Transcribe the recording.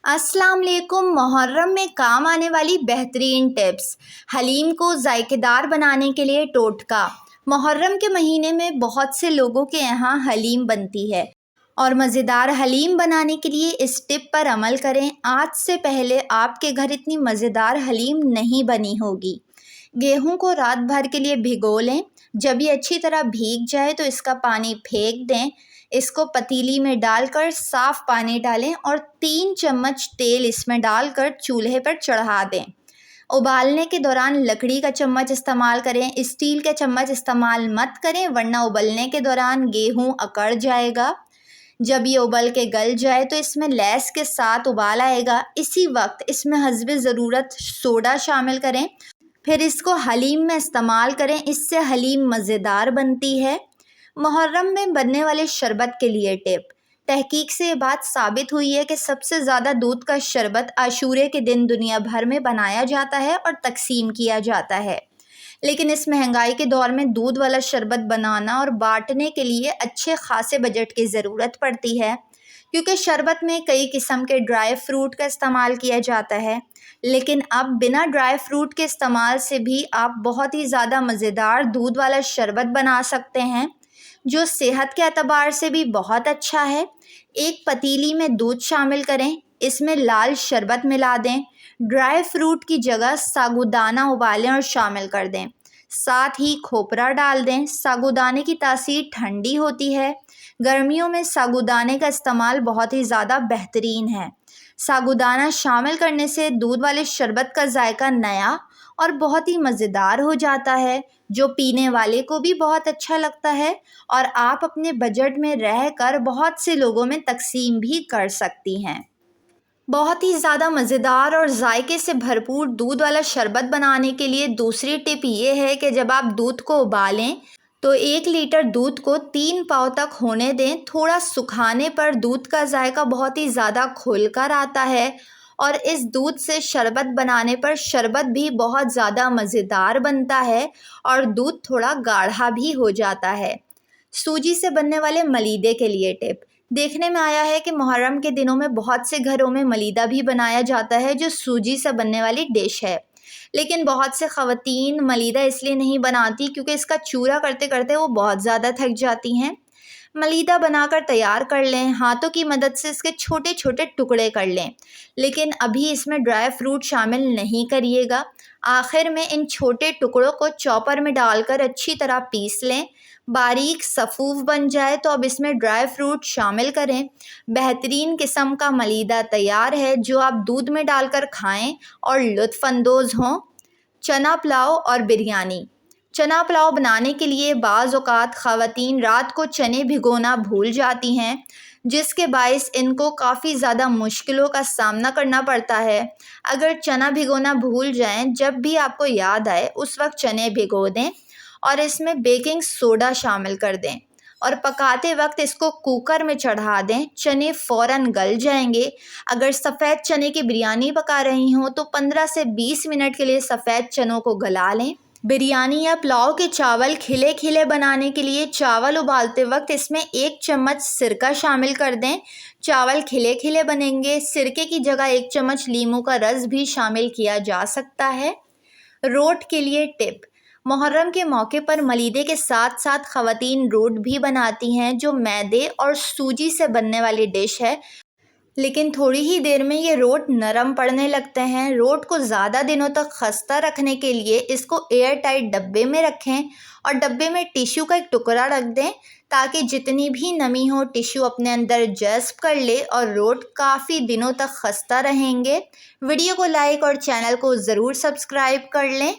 अस्सलाम वालेकुम। मुहर्रम में काम आने वाली बेहतरीन टिप्स। हलीम को जायकेदार बनाने के लिए टोटका। मुहर्रम के महीने में बहुत से लोगों के यहाँ हलीम बनती है और मज़ेदार हलीम बनाने के लिए इस टिप पर अमल करें। आज से पहले आपके घर इतनी मज़ेदार हलीम नहीं बनी होगी। गेहूं को रात भर के लिए भिगो लें। जब ये अच्छी तरह भीग जाए तो इसका पानी फेंक दें। इसको पतीली में डालकर साफ़ पानी डालें और 3 चम्मच तेल इसमें डालकर चूल्हे पर चढ़ा दें। उबालने के दौरान लकड़ी का चम्मच इस्तेमाल करें, स्टील के चम्मच इस्तेमाल मत करें वरना उबलने के दौरान गेहूं अकड़ जाएगा। जब ये उबल के गल जाए तो इसमें लैस के साथ उबाल आएगा। इसी वक्त इसमें हस्बे ज़रूरत सोडा शामिल करें, फिर इसको हलीम में इस्तेमाल करें। इससे हलीम मज़ेदार बनती है। मुहर्रम में बनने वाले शरबत के लिए टिप। तहकीक से ये बात साबित हुई है कि सबसे ज़्यादा दूध का शरबत आशूरे के दिन दुनिया भर में बनाया जाता है और तकसीम किया जाता है। लेकिन इस महंगाई के दौर में दूध वाला शरबत बनाना और बांटने के लिए अच्छे खासे बजट की ज़रूरत पड़ती है, क्योंकि शरबत में कई किस्म के ड्राई फ्रूट का इस्तेमाल किया जाता है। लेकिन अब बिना ड्राई फ्रूट के इस्तेमाल से भी आप बहुत ही ज़्यादा मज़ेदार दूध वाला शरबत बना सकते हैं, जो सेहत के एतबार से भी बहुत अच्छा है। एक पतीली में दूध शामिल करें, इसमें लाल शरबत मिला दें। ड्राई फ्रूट की जगह साबूदाना उबालें और शामिल कर दें। साथ ही खोपरा डाल दें। साबूदाने की तासीर ठंडी होती है। गर्मियों में साबूदाने का इस्तेमाल बहुत ही ज़्यादा बेहतरीन है। साबूदाना शामिल करने से दूध वाले शरबत का जायका नया और बहुत ही मज़ेदार हो जाता है, जो पीने वाले को भी बहुत अच्छा लगता है और आप अपने बजट में रहकर बहुत से लोगों में तकसीम भी कर सकती हैं। बहुत ही ज़्यादा मज़ेदार और जायके से भरपूर दूध वाला शरबत बनाने के लिए दूसरी टिप ये है कि जब आप दूध को उबालें तो 1 लीटर दूध को 3 पाव तक होने दें। थोड़ा सुखाने पर दूध का जायका बहुत ही ज़्यादा खुलकर आता है और इस दूध से शरबत बनाने पर शरबत भी बहुत ज़्यादा मज़ेदार बनता है और दूध थोड़ा गाढ़ा भी हो जाता है। सूजी से बनने वाले मलीदे के लिए टिप। देखने में आया है कि मुहर्रम के दिनों में बहुत से घरों में मलीदा भी बनाया जाता है, जो सूजी से बनने वाली डिश है। लेकिन बहुत से ख़वातीन मलीदा इसलिए नहीं बनाती क्योंकि इसका चूरा करते करते वो बहुत ज़्यादा थक जाती हैं। मलीदा बनाकर तैयार कर लें। हाथों की मदद से इसके छोटे छोटे टुकड़े कर लें, लेकिन अभी इसमें ड्राई फ्रूट शामिल नहीं करिएगा। आखिर में इन छोटे टुकड़ों को चॉपर में डालकर अच्छी तरह पीस लें। बारीक सफ़ूफ बन जाए तो अब इसमें ड्राई फ्रूट शामिल करें। बेहतरीन किस्म का मलीदा तैयार है, जो आप दूध में डालकर खाएं और लुत्फ़अंदोज़ हों। चना पुलाव और बिरयानी। चना पुलाव बनाने के लिए बाज़ औक़ात ख़वातीन रात को चने भिगोना भूल जाती हैं, जिसके बायस इनको काफ़ी ज़्यादा मुश्किलों का सामना करना पड़ता है। अगर चना भिगोना भूल जाएं, जब भी आपको याद आए उस वक्त चने भिगो दें और इसमें बेकिंग सोडा शामिल कर दें और पकाते वक्त इसको कुकर में चढ़ा दें। चने फ़ौरन गल जाएंगे। अगर सफ़ेद चने की बिरयानी पका रही हों तो 15 से 20 मिनट के लिए सफ़ेद चनों को गला लें। बिरयानी या पुलाव के चावल खिले खिले बनाने के लिए चावल उबालते वक्त इसमें 1 चम्मच सिरका शामिल कर दें। चावल खिले खिले बनेंगे। सिरके की जगह 1 चम्मच नींबू का रस भी शामिल किया जा सकता है। रोट के लिए टिप। मुहर्रम के मौके पर मलीदे के साथ साथ ख़वातीन रोट भी बनाती हैं, जो मैदे और सूजी से बनने वाली डिश है, लेकिन थोड़ी ही देर में ये रोट नरम पड़ने लगते हैं। रोट को ज़्यादा दिनों तक खस्ता रखने के लिए इसको एयर टाइट डब्बे में रखें और डब्बे में टिश्यू का एक टुकड़ा रख दें, ताकि जितनी भी नमी हो टिश्यू अपने अंदर जज़्ब कर ले और रोट काफ़ी दिनों तक खस्ता रहेंगे। वीडियो को लाइक और चैनल को ज़रूर सब्सक्राइब कर लें।